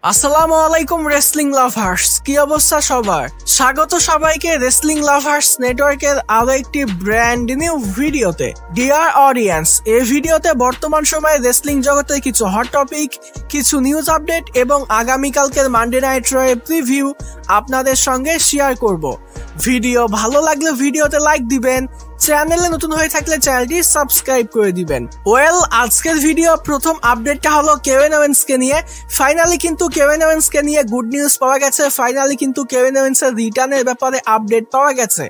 আসসালামু আলাইকুম wrestling lovers, কি অবস্থা সবার? স্বাগত সবাইকে রেসলিং লাভার্স নেটওয়ার্কের আরো একটি ব্র্যান্ড নিউ ভিডিওতে। ডিয়ার অডিয়েন্স, এই ভিডিওতে বর্তমান সময়ে রেসলিং জগতের কিছু হট টপিক, কিছু নিউজ আপডেট এবং আগামীকালকের মানডে নাইট রয়ের প্রিভিউ আপনাদের সঙ্গে শেয়ার করব। ভিডিও ভালো লাগলে ভিডিওতে লাইক দিবেন, চ্যানেলে নতুন হয়ে থাকলে চ্যানেলটি সাবস্ক্রাইব করে দিবেন। আজকের ভিডিও প্রথম আপডেটটা হলো কেভিন ওয়েন্স কে নিয়ে। ফাইনালি কিন্তু কেভিন ওয়েন্স কে নিয়ে গুড নিউজ পাওয়া গেছে। ফাইনালি কিন্তু কেভিন ওয়েন্স এর রিটার্নের ব্যাপারে আপডেট পাওয়া গেছে।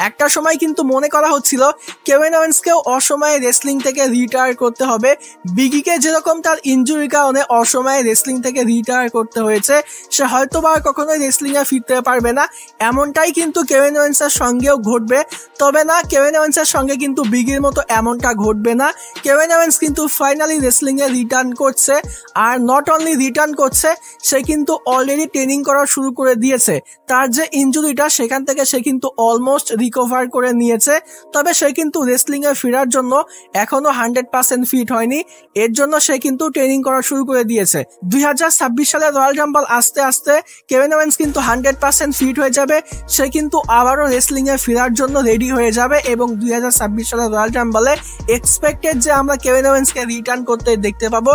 একটা সময় কিন্তু মনে করা হচ্ছিল কেভিন ওয়েন্স কেও অসময়ে রেসলিং থেকে রিটায়ার করতে হবে। বিগিকে যেরকম তার ইনজুরির কারণে অসময়ে রেসলিং থেকে রিটায়ার করতে হয়েছে, সে হয়তোবা কখনোই রেসলিং এ ফিরতে পারবে না, এমনটাই কিন্তু কেভিন ওয়েন্স এর সঙ্গেও ঘটবে। তবে না, কেভিন ওয়েন্স এর সঙ্গে কিন্তু বিগির মতো এমনটা ঘটবে না। কেভিন ওয়েন্স কিন্তু ফাইনালি রেসলিং এ রিটার্ন করছে, আর নট অনলি রিটার্ন করছে, সে কিন্তু অলরেডি ট্রেনিং করা শুরু করে দিয়েছে। তার যে ইনজুরিটা, সেখান থেকে সে কিন্তু অলমোস্ট রিকভার করে নিয়েছে। তবে সে কিন্তু রেসলিং এ ফেরার জন্য এখনো 100% ফিট হয়নি। এর জন্য সে কিন্তু ট্রেনিং করা শুরু করে দিয়েছে। 2026 সালে রয়্যাল রাম্বল আসতে আসতে কেভিন ওয়েন্স কিন্তু 100% ফিট হয়ে যাবে। সে কিন্তু আবারও রেসলিং এ ফেরার জন্য রেডি হয়ে যাবে এবং 2026 সালে রয়্যাল রাম্বলে এক্সপেক্টেড যে আমরা কেভিন ওয়েন্স কে রিটার্ন করতে দেখতে পাবো।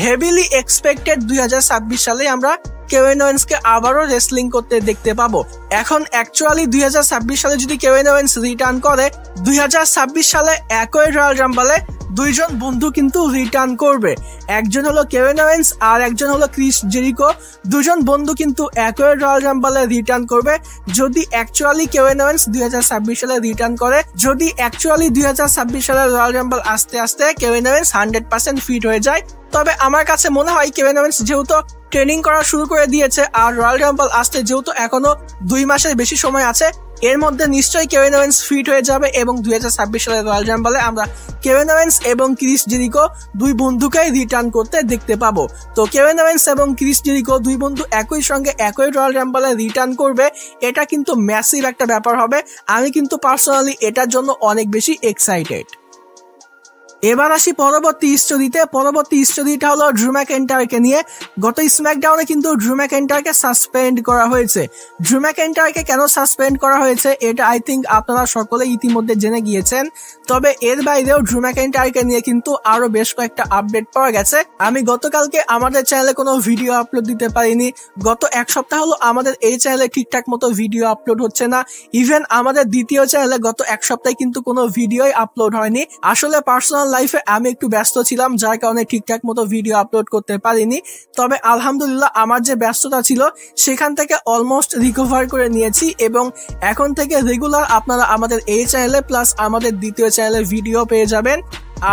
হেভিলি এক্সপেক্টেড 2026 সালে আমরা কেভিন ওয়েন্স কে আবারও রেসলিং করতে দেখতে পাবো। এখন অ্যাকচুয়ালি 2026 সালে যদি কেভিন ওয়েন্স রিটার্ন করে, 2026 সালে একই রয়্যাল রাম্বলে দুইজন বন্ধু কিন্তু রিটার্ন করবে। একজন হলো কেভিন ওয়েন্স আর একজন হলো ক্রিস জেরিকো। দুজন বন্ধু কিন্তু একই রয়্যাল রাম্বলে রিটার্ন করবে। যদি অ্যাকচুয়ালি কেভিন ওয়েন্স 2026 সালে রিটার্ন করে, যদি অ্যাকচুয়ালি 2026 সালে রয়্যাল রাম্বল আসতে আসতে কেভিন ওয়েন্স 100% ফিট হয়ে যায়, তবে আমার কাছে মনে হয় কেভিন ওয়েন্স যেহেতু ট্রেনিং করা শুরু করে দিয়েছে আর রয়্যাল রাম্বল আসতে যেহেতু এখনো 2 মাসের বেশি সময় আছে, এর মধ্যে নিশ্চয়ই কেভিন ওয়েন্স ফিট হয়ে যাবে এবং 2026 সালের রয়্যাল রাম্বলে আমরা কেভিন ওয়েন্স এবং ক্রিস জেরিকো দুই বন্ধুকেই রিটার্ন করতে দেখতে পাবো। তো কেভিন ওয়েন্স এবং ক্রিস জেরিকো দুই বন্ধু একই সঙ্গে একই রয়্যাল রাম্বলে রিটার্ন করবে, এটা কিন্তু ম্যাসিভ একটা ব্যাপার হবে। আমি কিন্তু পার্সোনালি এটার জন্য অনেক বেশি এক্সাইটেড। এবার আসি পরবর্তী স্টোরিতে। পরবর্তী স্টোরিটা হলো ড্রু ম্যাকইন্টায়ারকে নিয়ে। গত স্ম্যাকডাউনে কিন্তু ড্রু ম্যাকইন্টায়ারকে সাসপেন্ড করা হয়েছে। ড্রু ম্যাকইন্টায়ারকে কেন সাসপেন্ড করা হয়েছে এটা আই থিঙ্ক আপনারা সকলে ইতিমধ্যে জেনে গিয়েছেন। তবে এর বাইরেও ড্রু ম্যাকইন্টায়ারকে নিয়ে কিন্তু আরো বেশ কয়েকটা আপডেট পাওয়া গেছে। আমি গতকালকে আমাদের চ্যানেলে কোনো ভিডিও আপলোড দিতে পারিনি। গত এক সপ্তাহ হলো আমাদের এই চ্যানেলে ঠিকঠাক মতো ভিডিও আপলোড হচ্ছে না। ইভেন আমাদের দ্বিতীয় চ্যানেলে গত এক সপ্তাহে কিন্তু কোনো ভিডিওই আপলোড হয়নি। আসলে পার্সোনাল লাইফে আমি একটু ব্যস্ত ছিলাম, যার কারণে ঠিকঠাক মতো ভিডিও আপলোড করতে পারিনি। তবে আলহামদুলিল্লাহ আমার যে ব্যস্ততা ছিল সেখান থেকে অলমোস্ট রিকভার করে নিয়েছি এবং এখন থেকে রেগুলার আপনারা আমাদের এই চ্যানেলে প্লাস আমাদের দ্বিতীয় চ্যানেলে ভিডিও পেয়ে যাবেন।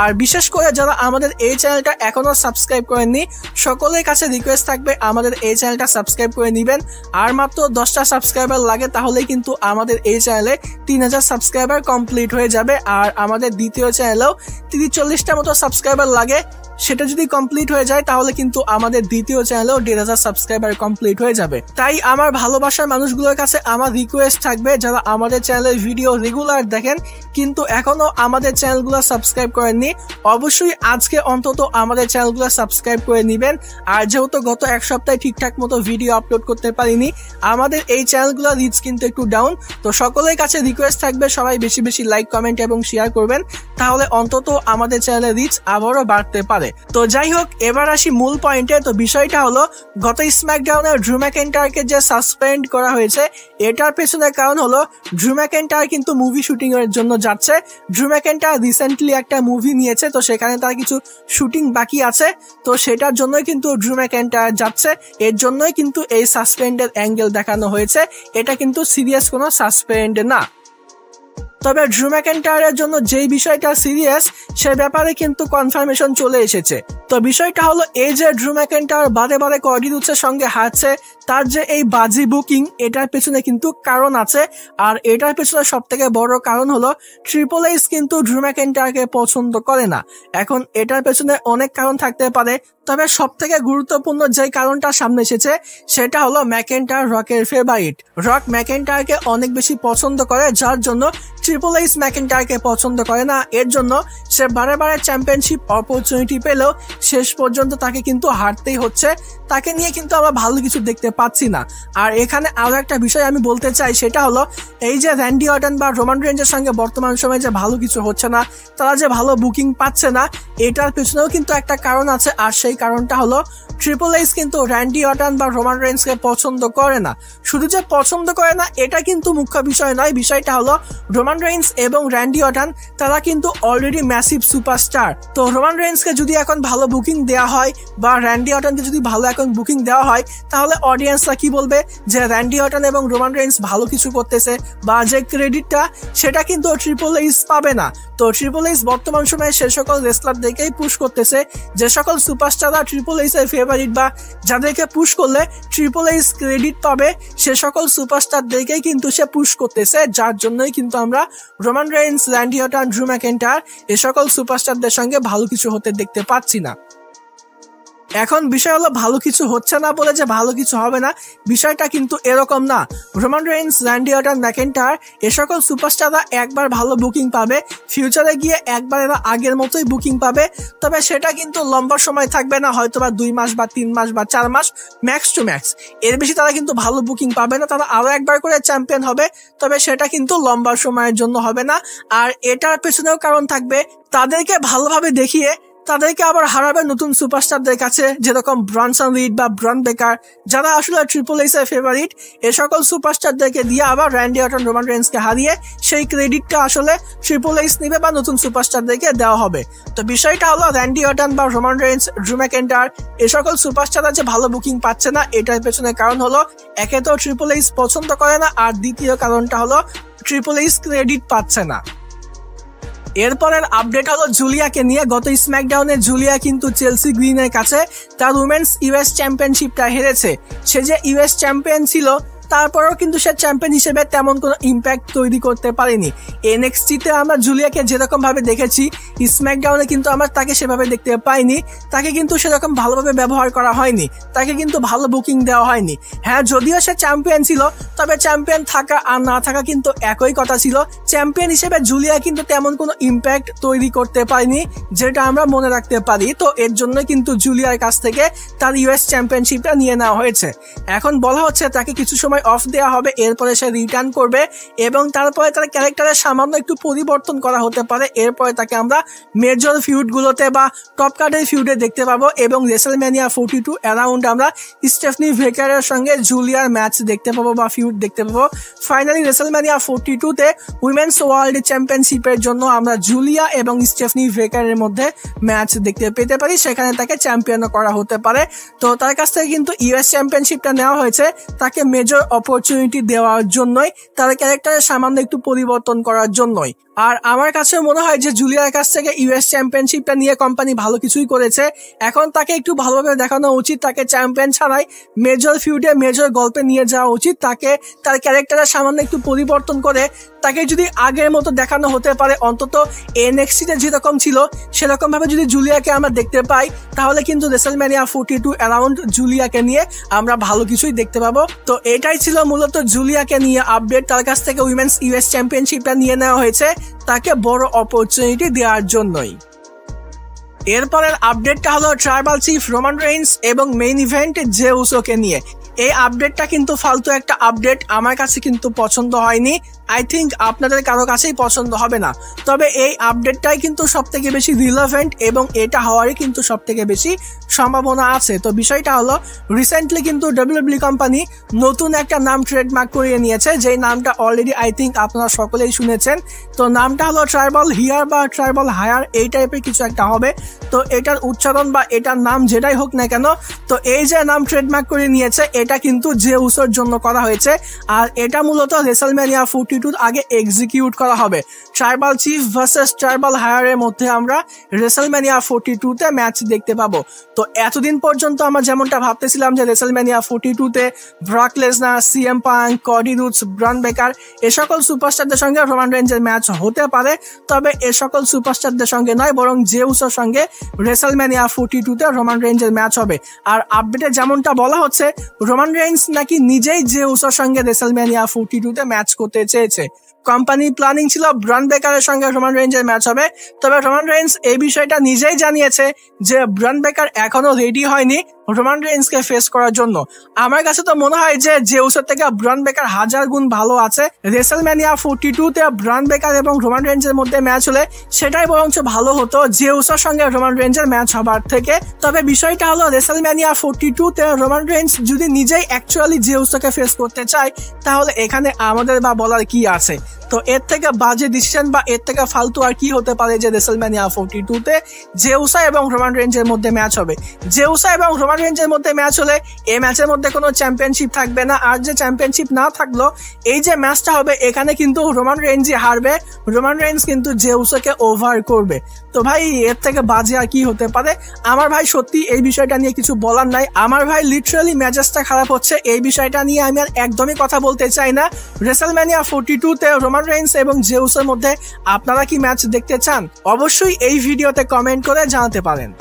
আর বিশেষ করে যারা আমাদের এই চ্যানেলটা এখনো সাবস্ক্রাইব করেননি, সকলের কাছে রিকোয়েস্ট থাকবে আমাদের এই চ্যানেলটা সাবস্ক্রাইব করে নিবেন। আর মাত্র 10টা সাবস্ক্রাইবার লাগে, তাহলেই কিন্তু আমাদের এই চ্যানেলে 3000 সাবস্ক্রাইবার কমপ্লিট হয়ে যাবে। আর আমাদের দ্বিতীয় চ্যানেলেও 30-40টা মতো সাবস্ক্রাইবার লাগে, সেটা যদি কমপ্লিট হয়ে যায় তাহলে কিন্তু আমাদের দ্বিতীয় চ্যানেলেও 1500 সাবস্ক্রাইবার কমপ্লিট হয়ে যাবে। তাই আমার ভালোবাসার মানুষগুলোর কাছে আমার রিকোয়েস্ট থাকবে, যারা আমাদের চ্যানেলের ভিডিও রেগুলার দেখেন কিন্তু এখনো আমাদের চ্যানেলগুলো সাবস্ক্রাইব করেননি, অবশ্যই আজকে অন্তত আমাদের চ্যানেলগুলো সাবস্ক্রাইব করে নিবেন। আর যেহেতু গত এক সপ্তাহে ঠিকঠাক মতো ভিডিও আপলোড করতে পারিনি, আমাদের এই চ্যানেলগুলো রিচ কিন্তু একটু ডাউন। তো সকলের কাছে রিকোয়েস্ট থাকবে সবাই বেশি বেশি লাইক, কমেন্ট এবং শেয়ার করবেন, তাহলে অন্তত আমাদের চ্যানেলের রিচ আবারও বাড়তে পারে। তো যাই হোক, এবার আসি মূল পয়েন্টে। তো বিষয়টা হলো গত স্ম্যাকডাউনে ড্রু ম্যাকইন্টায়ারকে যে সাসপেন্ড করা হয়েছে, এটার পেছনে কারণ হলো ড্রু ম্যাকইন্টায়ার কিন্তু মুভি শুটিং এর জন্য যাচ্ছে। ড্রু ম্যাকইন্টায়ার রিসেন্টলি একটা মুভি নিয়েছে, তো সেখানে তার কিছু শুটিং বাকি আছে, তো সেটার জন্যই কিন্তু ড্রু ম্যাকইন্টায়ার যাচ্ছে। এর জন্যই কিন্তু এই সাসপেন্ডের অ্যাঙ্গেল দেখানো হয়েছে। এটা কিন্তু সিরিয়াস কোনো সাসপেন্ড না। তবে ড্রু ম্যাকইন্টায়ারের জন্য যেই বিষয়টা সিরিয়াস, সে ব্যাপারে কিন্তু কনফার্মেশন চলে এসেছে। তো বিষয়টা হলো এই যে ড্রু ম্যাকইন্টায়ার বারে বারে কর্ডি রোডসের সঙ্গে হারছে, তার যে এই বাজি বুকিং, এটার পেছনে কিন্তু কারণ আছে। আর এটার পেছনে সব থেকে বড় কারণ হলো ট্রিপল এইচ কিন্তু ড্রু ম্যাকইন্টায়ারকে পছন্দ করে না। এখন এটার পেছনে অনেক কারণ থাকতে পারে, তবে সব থেকে গুরুত্বপূর্ণ যে কারণটা সামনে এসেছে সেটা হলো ম্যাকইন্টায়ার রকের ফেভারিট। রক ম্যাকইন্টায়ারকে অনেক বেশি পছন্দ করে, যার জন্য ট্রিপল এইচ ম্যাকিন্টায়ারকে পছন্দ করে না, এর জন্য সে বারে বারে চ্যাম্পিয়নশিপ অপরচুনিটি পেলেও শেষ পর্যন্ত তাকে কিন্তু হারতেই হচ্ছে। তাকে নিয়ে কিন্তু আমরা ভালো কিছু দেখতে পাচ্ছি না। আর এখানে আরো একটা বিষয় আমি বলতে চাই, সেটা হলো এই যে র্যান্ডি অর্টন বা রোমান রেঞ্জের সঙ্গে বর্তমান সময়ে যে ভালো কিছু হচ্ছে না, তারা যে ভালো বুকিং পাচ্ছে না, এটার পেছনেও কিন্তু একটা কারণ আছে। আর সেই কারণটা হলো ট্রিপল এইচ কিন্তু র্যান্ডি অর্টন বা রোমান রেঞ্জকে পছন্দ করে না। শুধু যে পছন্দ করে না এটা কিন্তু মুখ্য বিষয় নয়, বিষয়টা হলো রোমান রেঞ্জ এবং র্যান্ডি অর্টন তারা কিন্তু অলরেডি ম্যাসিভ সুপারস্টার। তো রোমান রেঞ্জকে যদি এখন ভালো বুকিং দেওয়া হয় বা র্যান্ডি অর্টনকে যদি ভালো এখন বুকিং দেওয়া হয়, তাহলে অডিয়েন্সরা কি বলবে যে র্যান্ডি অর্টন এবং রোমান রেঞ্জ ভালো কিছু করতেছে, বা যে ক্রেডিটটা সেটা কিন্তু ট্রিপল এইচ পাবে না। তো ট্রিপল এইচ বর্তমান সময়ে সে সকল রেসলারদেরকেই পুশ করতেছে, যে সকল সুপারস্টাররা ট্রিপল এইচ এর ফেভারিট বা যাদেরকে পুশ করলে ট্রিপল এইচ ক্রেডিট পাবে, সে সকল সুপারস্টারদেরকেই কিন্তু সে পুশ করতেছে, যার জন্যই কিন্তু আমরা Roman range, Randy Orton, ড্রু McIntyre এ সকল সুপারস্টারদের সঙ্গে ভালো কিছু হতে দেখতে পাচ্ছি না। এখন বিষয় হলো ভালো কিছু হচ্ছে না বলে যে ভালো কিছু হবে না, বিষয়টা কিন্তু এরকম না। Roman range, Randy Orton, McIntyre এ সকল সুপারস্টাররা একবার ভালো বুকিং পাবে, ফিউচারে গিয়ে একবার এরা আগের মতোই বুকিং পাবে, তবে সেটা কিন্তু লম্বা সময় থাকবে না, হয়তোবা 2 মাস বা 3 মাস বা 4 মাস ম্যাক্স টু ম্যাক্স, এর বেশি তারা কিন্তু ভালো বুকিং পাবে না। তারা আরো একবার করে চ্যাম্পিয়ন হবে, তবে সেটা কিন্তু লম্বা সময়ের জন্য হবে না। আর এটার পেছনেও কারণ থাকবে, তাদেরকে ভালোভাবে দেখিয়ে তাদেরকে আবার হারাবে নতুন সুপারস্টারদের কাছে, যেরকম ব্রনসন রিড বা ব্রন বেকার, যারা আসলে ট্রিপল এইচ এর ফেভারিট। এ সকল সুপারস্টারদেরকে দিয়ে আবার র্যান্ডি অর্টন, রোমান রেঞ্জকে হারিয়ে সেই ক্রেডিটটা আসলে ট্রিপল এইচ নিবে বা নতুন সুপারস্টারদেরকে দেওয়া হবে। তো বিষয়টা হলো র্যান্ডি অর্টন বা রোমান রেঞ্জ, ড্রু ম্যাকইন্টায়ার এ সকল সুপারস্টাররা যে ভালো বুকিং পাচ্ছে না, এটার পেছনে কারণ হলো একে তো ট্রিপল এইচ পছন্দ করে না, আর দ্বিতীয় কারণটা হলো ট্রিপল এইচ ক্রেডিট পাচ্ছে না। এরপরের আপডেট হলো জুলিয়াকে নিয়ে। গত স্ম্যাকডাউনে জুলিয়া কিন্তু চেলসি গ্রিনের কাছে তার উমেন্স ইউএস চ্যাম্পিয়নশিপটা হেরেছে। সে যে ইউএস চ্যাম্পিয়ন ছিল, তারপরেও কিন্তু সে চ্যাম্পিয়ন হিসেবে তেমন কোনো ইম্প্যাক্ট তৈরি করতে পারেনি। এনএক্সটি-তে আমরা জুলিয়াকে যেরকম ভাবে দেখেছি, স্ম্যাকডাউনে কিন্তু আমরা তাকে সেভাবে দেখতে পাইনি। তাকে কিন্তু সেরকম ভালোভাবে ব্যবহার করা হয়নি, তাকে কিন্তু ভালো বুকিং দেওয়া হয়নি। হ্যাঁ, যদিও সে চ্যাম্পিয়ন ছিল, তবে চ্যাম্পিয়ন থাকা আর না থাকা কিন্তু একই কথা ছিল। চ্যাম্পিয়ন হিসেবে জুলিয়া কিন্তু তেমন কোনো ইম্প্যাক্ট তৈরি করতে পারেনি, যেটা আমরা মনে রাখতে পারি। তো এর জন্য কিন্তু জুলিয়ার কাছ থেকে তার ইউএস চ্যাম্পিয়নশিপটা নিয়ে নেওয়া হয়েছে। এখন বলা হচ্ছে তাকে কিছু সময় অফ দেওয়া হবে, এরপরে সে রিটার্ন করবে এবং তারপরে তার ক্যারেক্টারের সামান্য একটু পরিবর্তন করা হতে পারে। এরপরে তাকে আমরা মেজর ফিউড গুলোতে বা টপ কার্ডের ফিউডে দেখতে পাবো এবং রেসলম্যানিয়া 42 অ্যারাউন্ড আমরা স্টেফনি ভেকারের সঙ্গে জুলিয়ার ম্যাচ দেখতে পাবো বা ফিউড দেখতে পাবো। ফাইনালি রেসলম্যানিয়া 42-তে উইমেন্স ওয়ার্ল্ড চ্যাম্পিয়নশিপের জন্য আমরা জুলিয়া এবং স্টেফনি ভেকারের মধ্যে ম্যাচ দেখতে পেতে পারি, সেখানে তাকে চ্যাম্পিয়ন করা হতে পারে। তো তার কাছ থেকে কিন্তু ইউএস চ্যাম্পিয়নশিপটা নেওয়া হয়েছে তাকে মেজর অপরচুনিটি দেওয়ার জন্যই, তার ক্যারেক্টারের সামান্য একটু পরিবর্তন করার জন্যই। আর আমার কাছে মনে হয় যে জুলিয়ার কাছ থেকে ইউএস চ্যাম্পিয়নশিপটা নিয়ে কোম্পানি ভালো কিছুই করেছে। এখন তাকে একটু ভালোভাবে দেখানো উচিত, তাকে চ্যাম্পিয়ন ছাড়াই মেজর ফিউডে, মেজর গল্পে নিয়ে যাওয়া উচিত। তাকে তার ক্যারেক্টারের সামান্য একটু পরিবর্তন করে তাকে যদি আগের মতো দেখানো হতে পারে, অন্তত এনএক্সটি-তে যেরকম ছিল সেরকম ভাবে যদি জুলিয়াকে আমরা দেখতে পাই, তাহলে কিন্তু রেসলম্যানিয়া 42 অ্যারাউন্ড জুলিয়াকে নিয়ে আমরা ভালো কিছুই দেখতে পাবো। তো এটাই ছিল মূলত জুলিয়াকে নিয়ে আপডেট। তার কাছ থেকে উইমেন্স ইউএস চ্যাম্পিয়নশিপটা নিয়ে নেওয়া হয়েছে তাকে বড় অপরচুনিটি দেওয়ার জন্যই। এরপরের আপডেটটা হলো ট্রাইবাল চিফ রোমান রেইন্স এবং মেইন ইভেন্ট জে উসোকে নিয়ে। এই আপডেটটা কিন্তু ফালতু একটা আপডেট, আমার কাছে কিন্তু পছন্দ হয়নি। আই থিঙ্ক আপনাদের কারো কাছেই পছন্দ হবে না, তবে এই আপডেটটাই কিন্তু সব থেকে বেশি রিলেভেন্ট এবং এটা হওয়ারই কিন্তু সব থেকে বেশি সম্ভাবনা আছে। তো বিষয়টা হলো রিসেন্টলি কিন্তু ডাব্লিউডাব্লিউই কোম্পানি নতুন একটা নাম ট্রেডমার্ক করিয়ে নিয়েছে, যেই নামটা অলরেডি আই থিঙ্ক আপনারা সকলেই শুনেছেন। তো নামটা হলো ট্রাইবাল হিয়ার বা ট্রাইবাল হায়ার, এই টাইপের কিছু একটা হবে। তো এটার উচ্চারণ বা এটার নাম যেটাই হোক না কেন, তো এই যে নাম ট্রেডমার্ক করে নিয়েছে এটা কিন্তু জে উসোর জন্য করা হয়েছে। আর এটা মূলত রেসলম্যানিয়া 42 আগে এক্সিকিউট করা হবে। ট্রাইবাল চিফ ভার্সেস ট্রাইবাল হায়ারের মধ্যে আমরা রেসলম্যানিয়া 42-তে ম্যাচ দেখতে পাবো। তো এতদিন পর্যন্ত আমরা যেমনটা ভাবতেছিলাম যে রেসলম্যানিয়া 42-তে Brock Lesnar, CM Punk, Cody Rhodes, Bron Breakker এ সকল সুপারস্টারদের সঙ্গে রোমান রেঞ্জের ম্যাচ হতে পারে, তবে এ সকল সুপারস্টারদের সঙ্গে নয়, বরং জে উসোর সঙ্গে রেসলম্যানিয়া 42-তে রোমান রেঞ্জের ম্যাচ হবে। আর আপডেটে যেমনটা বলা হচ্ছে, রোমান রেইন্স নাকি নিজেই জে উসোর সঙ্গে রেসলম্যানিয়া 42-তে ম্যাচ করতে চেয়েছে। কোম্পানি প্ল্যানিং ছিল ব্রন বেকারের সঙ্গে রোমান রেঞ্জের ম্যাচ হবে, তবে রোমান রেঞ্জ এই বিষয়টা নিজেই জানিয়েছে যে ব্রন বেকার এখনো রেডি হয়নি রোমান রেঞ্জকে ফেস করার জন্য। আমার কাছে তো মনে হয় যে জেউসের থেকে ব্রন বেকার 1000 গুণ ভালো আছে। রেসেলম্যানিয়া 42 তে ব্রন বেকার এবং রোমান রেঞ্জের মধ্যে ম্যাচ হলে সেটাই বরঞ্চ ভালো হতো জেউসের সঙ্গে রোমান রেঞ্জের ম্যাচ হবার থেকে। তবে বিষয়টা হলো রেসেলম্যানিয়া 42 তে রোমান রেঞ্জ যদি নিজেই অ্যাকচুয়ালি জেউসকে ফেস করতে চায় তাহলে এখানে আমাদের বা বলার কি আছে। তো এর থেকে বাজে ডিসিশন বা এর থেকে ফালতু আর কি হতে পারে যে রেসেলম্যানিয়া 42 তে জেউসা এবং রোমান রেঞ্জের মধ্যে ম্যাচ হবে। জেউসা এবং রোমান রেঞ্জের মধ্যে ম্যাচ হলে এই ম্যাচের মধ্যে কোনো চ্যাম্পিয়নশিপ থাকবে না, আর যে চ্যাম্পিয়নশিপ না থাকলো এই যে ম্যাচটা হবে এখানে কিন্তু রোমান রেঞ্জই হারবে, রোমান রেঞ্জ কিন্তু জেউসাকে ওভার করবে। তো ভাই এর থেকে বাজে আর কি হতে পারে। আমার ভাই সত্যি এই বিষয়টা নিয়ে কিছু বলার নাই, আমার ভাই লিটারালি মেজাজটা খারাপ হচ্ছে। এই বিষয়টা নিয়ে আমি আর একদমই কথা বলতে চাই না। রেসেলম্যানিয়া 42 তে রোমান রেঞ্জ এবং জেউসের মধ্যে আপনারা কি ম্যাচ দেখতে চান অবশ্যই এই ভিডিওতে কমেন্ট করে জানাতে পারেন।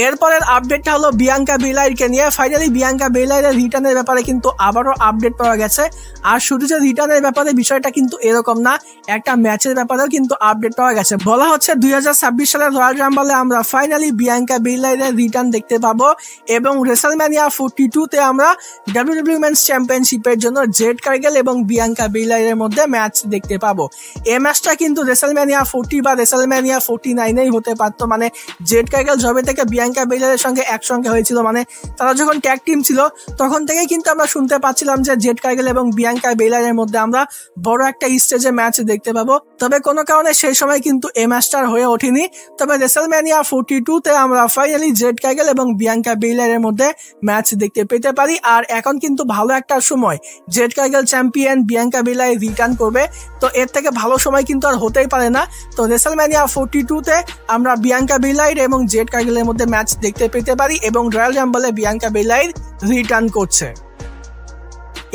এরপরের আপডেটটা হলো বিয়াঙ্কা বেলাইরকে নিয়ে। ফাইনালি বিয়াঙ্কা বেলাইরের রিটার্নের ব্যাপারে কিন্তু আবারও আপডেট পাওয়া গেছে। আর শুধু যে রিটার্নের ব্যাপারে বিষয়টা কিন্তু এরকম না, একটা ম্যাচের ব্যাপারেও কিন্তু আপডেট পাওয়া গেছে। বলা হচ্ছে 2026 সালের রয়্যাল রাম্বলে আমরা ফাইনালি বিয়াঙ্কা বেলাইরের রিটার্ন দেখতে পাবো এবং রেসেলম্যানিয়া 42 তে আমরা WWE মেন্স চ্যাম্পিয়নশিপের জন্য জেড কার্গেল এবং বিয়াঙ্কা বেলাইরের মধ্যে ম্যাচ দেখতে পাবো। এই ম্যাচটা কিন্তু রেসেলম্যানিয়া 40 বা রেসেলম্যানিয়া 49 হতে পারতো, মানে জেড কার্গেল জবে থেকে বিয়াঙ্কা বেলাইরের সঙ্গে একসঙ্গে হয়েছিল, মানে তারা যখন ট্যাগ টিম ছিল তখন থেকেই কিন্তু আমরা শুনতে পাচ্ছিলাম যে জেড কার্গেল এবং বিয়াঙ্কা বেলাইরের মধ্যে আমরা বড় একটা স্টেজে ম্যাচ দেখতে পাবো। তবে কোনো কারণে সেই সময় কিন্তু এই ম্যাচটা হয়ে ওঠেনি। তবে রেসেলম্যানিয়া 42 তে আমরা ফাইনালি জেড কার্গেল এবং বিয়াঙ্কা বেলাইরের মধ্যে ম্যাচ দেখতে পেতে পারি। আর এখন কিন্তু ভালো একটা সময়, জেড কার্গেল চ্যাম্পিয়ন, বিয়াঙ্কা বেলাইর রিটার্ন করবে, তো এর থেকে ভালো সময় কিন্তু আর হতেই পারে না। তো রেসেলম্যানিয়া 42 তে আমরা বিয়াঙ্কা বেলাইর এবং জেড কার্গেলের মধ্যে ম্যাচ দেখতে পেতে পারি এবং রয়্যাল রাম্বলে বিয়াঙ্কা বেলাইর রিটার্ন করছে।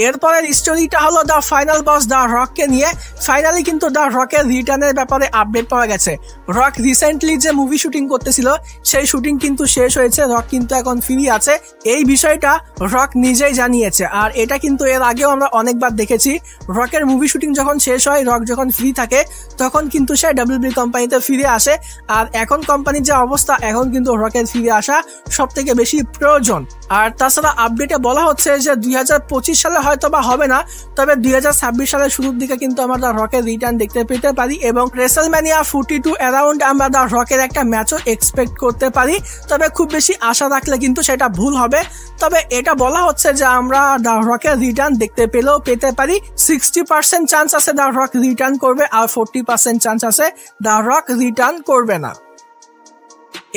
এরপরের স্টোরিটা হলো দ্য ফাইনাল বস দ্য রককে নিয়ে। ফাইনালি কিন্তু দ্য রকের রিটার্নের ব্যাপারে আপডেট পাওয়া গেছে। রক রিসেন্টলি যে মুভি শুটিং করতেছিল সেই শুটিং কিন্তু শেষ হয়েছে, রক কিন্তু এখন ফ্রি আছে। এই বিষয়টা রক নিজেই জানিয়েছে, আর এটা কিন্তু এর আগেও আমরা অনেকবার দেখেছি। রকের মুভি শুটিং যখন শেষ হয়, রক যখন ফ্রি থাকে তখন কিন্তু সে WWE কোম্পানিতে ফিরে আসে। আর এখন কোম্পানির যে অবস্থা, এখন কিন্তু রকের ফিরে আসা সব থেকে বেশি প্রয়োজন। আর তাছাড়া আপডেটে বলা হচ্ছে যে 2025 সালে হয়তো বা হবে না, তবে 2026 সালের শুরুর দিকে কিন্তু আমরা দ্য রকের রিটার্ন দেখতে পেতে পারি এবং রেসেলম্যানিয়া 42 অ্যারাউন্ড আমরা দ্য রকের একটা ম্যাচও এক্সপেক্ট করতে পারি। তবে খুব বেশি আশা রাখলে কিন্তু সেটা ভুল হবে। তবে এটা বলা হচ্ছে যে আমরা দ্য রকের রিটার্ন দেখতে পেলেও পেতে পারি। 60% চান্স আছে দ্য রক রিটার্ন করবে, আর 40% চান্স আছে দ্য রক রিটার্ন করবে না।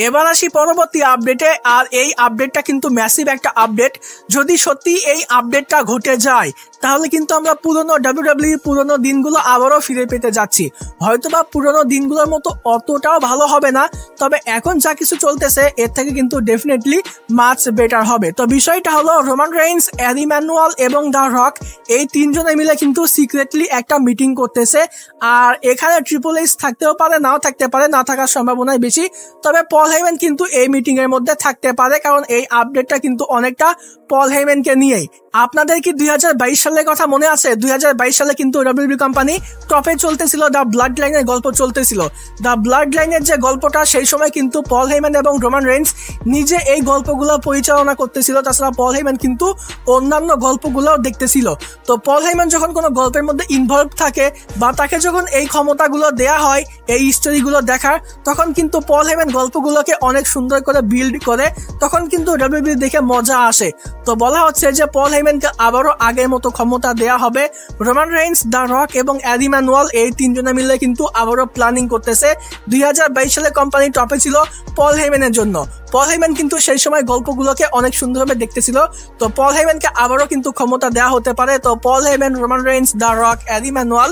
এবার আসি পরবর্তী আপডেটে, আর এই আপডেটটা কিন্তু ম্যাসিভ একটা আপডেট। যদি সত্যি এই আপডেটটা ঘটে যায় তাহলে কিন্তু আমরা পুরনো WWE পুরনো দিনগুলো আবারও ফিরে পেতে যাচ্ছি। হয়তোবা পুরনো দিনগুলোর মতো অতটাও ভালো হবে না, তবে এখন যা কিছু চলতেছে এর থেকে কিন্তু ডেফিনেটলি মাচ বেটার হবে। তো বিষয়টা হলো রোমান রেইন্স, এডি ম্যানুয়াল এবং দ্য রক এই তিনজনে মিলে কিন্তু সিক্রেটলি একটা মিটিং করতেছে। আর এখানে ট্রিপল এইচ থাকতেও পারে, নাও থাকতে পারে, না থাকার সম্ভাবনাই বেশি। তবে পল হেইম্যান কিন্তু এই মিটিং এর মধ্যে থাকতে পারে, কারণ এই আপডেটটা কিন্তু অনেকটা পল হেইম্যানকে নিয়েই। আপনাদের কি 2022 সালের কথা মনে আছে? 2022 সালে কিন্তু WWE কোম্পানি টপে চলতেছিল, দ্য ব্লাড লাইনের গল্প চলতেছিল। দ্য ব্লাড লাইনের যে গল্পটা, সেই সময় কিন্তু পল হেইম্যান এবং রোমান রেইন্স নিজে এই গল্পগুলো পরিচালনা করতেছিল। তাছাড়া পল হেইম্যান কিন্তু অন্যান্য গল্পগুলোও দেখতেছিল। তো পল হেইম্যান যখন কোনো গল্পের মধ্যে ইনভলভ থাকে বা তাকে যখন এই ক্ষমতাগুলো দেয়া হয় এই স্টোরিগুলো দেখার, তখন কিন্তু পল হেইম্যান গল্পগুলোকে অনেক সুন্দর করে বিল্ড করে, তখন কিন্তু WWE দেখে মজা আসে। তো বলা হচ্ছে যে পল হেইম্যানকে আবারও আগের মতো ক্ষমতা দেয়া হবে। রোমান রেইন্স, দ্য রক এবং এডি ম্যানুয়াল এই তিনজনে মিলে কিন্তু আবারও প্ল্যানিং করতেছে। 2022 সালে কোম্পানি টপে ছিল পল হেইম্যানের জন্য। পল হেইম্যান কিন্তু সেই সময় গল্পগুলোকে অনেক সুন্দরভাবে দেখতেছিল। তো পল হেইম্যানকে আবারও কিন্তু ক্ষমতা দেওয়া হতে পারে। তো Paul Heyman, Roman Reigns, the Rock, Eddie Manuel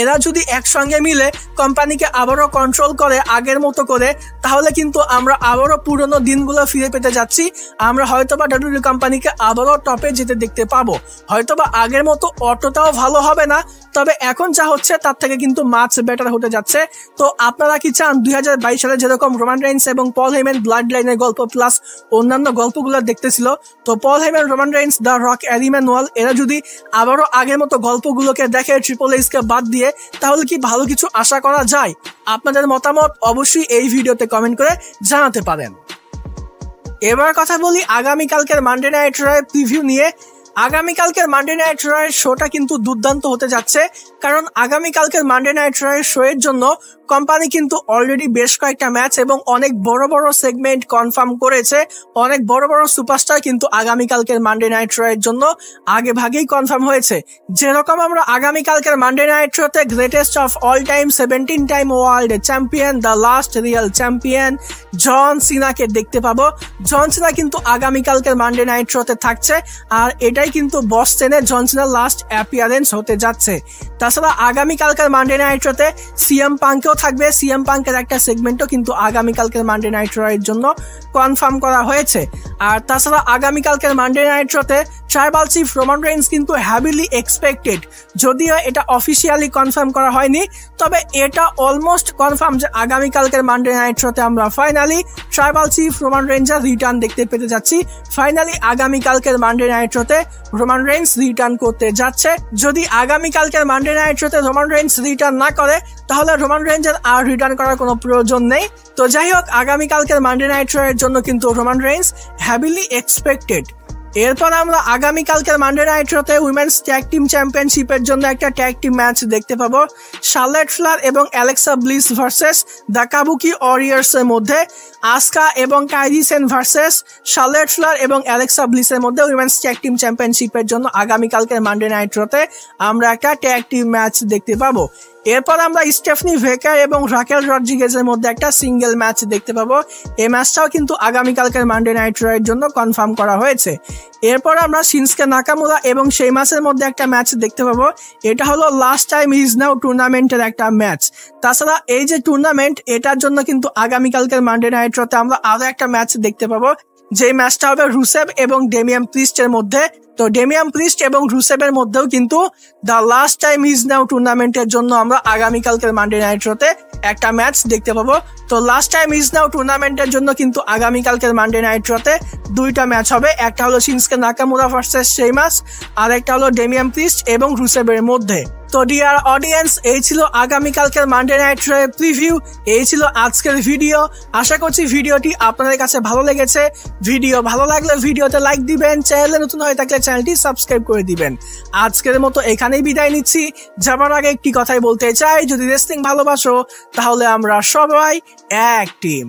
এরা যদি একসঙ্গে মিলে কোম্পানিকে আবারও কন্ট্রোল করে আগের মতো করে, তাহলে কিন্তু আমরা আবারও পুরনো দিনগুলো ফিরে পেতে যাচ্ছি। আমরা হয়তোবা WWE কোম্পানিকে আবারও টপে যেতে দেখতে দেখতে পাবো। হয়তোবা আগের মতো অতটাও ভালো হবে না, তবে এখন যা হচ্ছে তার থেকে কিন্তু মাছ বেটার হতে যাচ্ছে। তো আপনারা কি চান 2022 সালে যেরকম রোমান রেইন্স এবং পল হেইম্যান ব্লাড লাইনের গল্প প্লাস অন্যান্য গল্পগুলো দেখতেছিল, তো Paul Heyman, Roman Reigns, the Rock, Eddie Manuel এরা যদি আবারও আগের মতো গল্পগুলোকে দেখে ট্রিপল এইচকে বাদ দিয়ে, তাহলে কি ভালো কিছু আশা করা যায়? আপনাদের মতামত অবশ্যই এই ভিডিওতে কমেন্ট করে জানাতে পারেন। এবার কথা বলি আগামীকালকের মানডে নাইট রয়ের প্রিভিউ নিয়ে। আগামীকালকের মানডে নাইট রয়ের শোটা কিন্তু দুর্দান্ত হতে যাচ্ছে, কারণ আগামীকালকের মানডে নাইট রয়ের শো এর জন্য কোম্পানি কিন্তু অলরেডি বেশ কয়েকটা ম্যাচ এবং অনেক বড় বড় সেগমেন্ট কনফার্ম করেছে। অনেক বড় বড় সুপারস্টার কিন্তু আগামীকালকের মানডে নাইট রয়ের জন্য আগে ভাগেই কনফার্ম হয়েছে। যেরকম আমরা আগামীকালকের মানডে নাইট রোতে greatest of all time 17 time world champion, the last real champion John সিনাকে দেখতে পাবো। জন সিনা কিন্তু আগামীকালকের মানডে নাইট রোতে থাকছে, আর এটাই কিন্তু বস্টনে জন সিনার লাস্ট অ্যাপিয়ারেন্স হতে যাচ্ছে। তাছাড়া আগামীকালকের মানডে নাইট রোতে সিএম পাঙ্কেও থাকবে। সিএম পাঙ্কের একটা সেগমেন্টও কিন্তু আগামীকালকের মানডে নাইট রয়ের জন্য কনফার্ম করা হয়েছে। আর তাছাড়া আগামীকালকের মানডে নাইট রোতে ট্রাইবাল চিফ রোমান রেইন্স কিন্তু হ্যাভিলি এক্সপেক্টেড। যদিও এটা অফিসিয়ালি কনফার্ম করা হয়নি, তবে এটা অলমোস্ট কনফার্ম যে আগামীকালকের মানডে নাইট রোতে আমরা ফাইনালি ট্রাইবাল চিফ রোমান রেইন্সের রিটার্ন দেখতে পেতে যাচ্ছি। ফাইনালি আগামীকালকের মানডে নাইট রোতে রোমান রেইন্স রিটার্ন করতে যাচ্ছে। যদি আগামীকালকের মানডে নাইট রোতে রোমান রেইন্স রিটার্ন না করে, তাহলে রোমান রেইন্সের আর রিটার্ন করার কোনো প্রয়োজন নেই। তো যাই হোক, আগামীকালকের মানডে নাইট রয়ের জন্য কিন্তু রোমান রেইন্স হ্যাভিলি এক্সপেক্টেড। এরপর আমরা আগামীকালকের মানডে নাইট রোতে উইমেন্স ট্যাগ টিম চ্যাম্পিয়নশিপের জন্য একটা ট্যাগ টিম ম্যাচ দেখতে পাবো। শার্লেট ফ্লেয়ার এবং Alexa Bliss versus the Kabuki Warriors এর মধ্যে, আসকা এবং Kairi Sane versus Charlotte Flair এবং অ্যালেক্সা ব্লিসের মধ্যে উইমেন্স ট্যাগ টিম চ্যাম্পিয়নশিপের জন্য আগামীকালকের মানডে নাইট রোতে আমরা একটা ট্যাগ টিম ম্যাচ দেখতে পাবো। এরপর আমরা স্টেফনি ভেকার এবং রাকেল রড্রিগেজের মধ্যে একটা সিঙ্গেল ম্যাচ দেখতে পাবো। এই ম্যাচটাও কিন্তু আগামীকালকের মানডে নাইট রয়ের জন্য কনফার্ম করা হয়েছে। এরপর আমরা শিনস্কে নাকামুরা এবং শেইমাসের মধ্যে একটা ম্যাচ দেখতে পাবো। এটা হলো লাস্ট টাইম ইজ নাও টুর্নামেন্টের একটা ম্যাচ। তাছাড়া এই যে টুর্নামেন্ট, এটার জন্য কিন্তু আগামীকালকের মানডে নাইট রোতে আমরা আরো একটা ম্যাচ দেখতে পাবো, যে ম্যাচটা হবে রুসেভ এবং ডেমিয়ান প্রিস্টের মধ্যে। তো ডেমিয়ান প্রিস্ট এবং রুসেভের মধ্যেও কিন্তু the last time is now টুর্নামেন্টের জন্য আমরা আগামীকালকের মানডে নাইট রোতে একটা ম্যাচ দেখতে পাবো। তো লাস্ট টাইম ইজ নাও টুর্নামেন্টের জন্য কিন্তু আগামীকালকের মানডে নাইট রোতে দুইটা ম্যাচ হবে। একটা হলো শিনস্কে নাকামুরা ভার্সেস শেইমাস, আর একটা হলো ডেমিয়ান প্রিস্ট এবং রুসেভের মধ্যে। তো ডিয়ার অডিয়েন্স, এই ছিল আগামীকালকের মানডে নাইট রয়ের প্রিভিউ। এই ছিল আজকের ভিডিও। আশা করছি ভিডিওটি আপনাদের কাছে ভালো লেগেছে। ভিডিও ভালো লাগলে ভিডিওতে লাইক দিবেন, চ্যানেলে নতুন হয়ে থাকলে চ্যানেলটি সাবস্ক্রাইব করে দিবেন। আজকের মতো এখানেই বিদায় নিচ্ছি। যাবার আগে একটি কথাই বলতে চাই, যদি রেসলিং ভালোবাসো তাহলে আমরা সবাই এক টিম।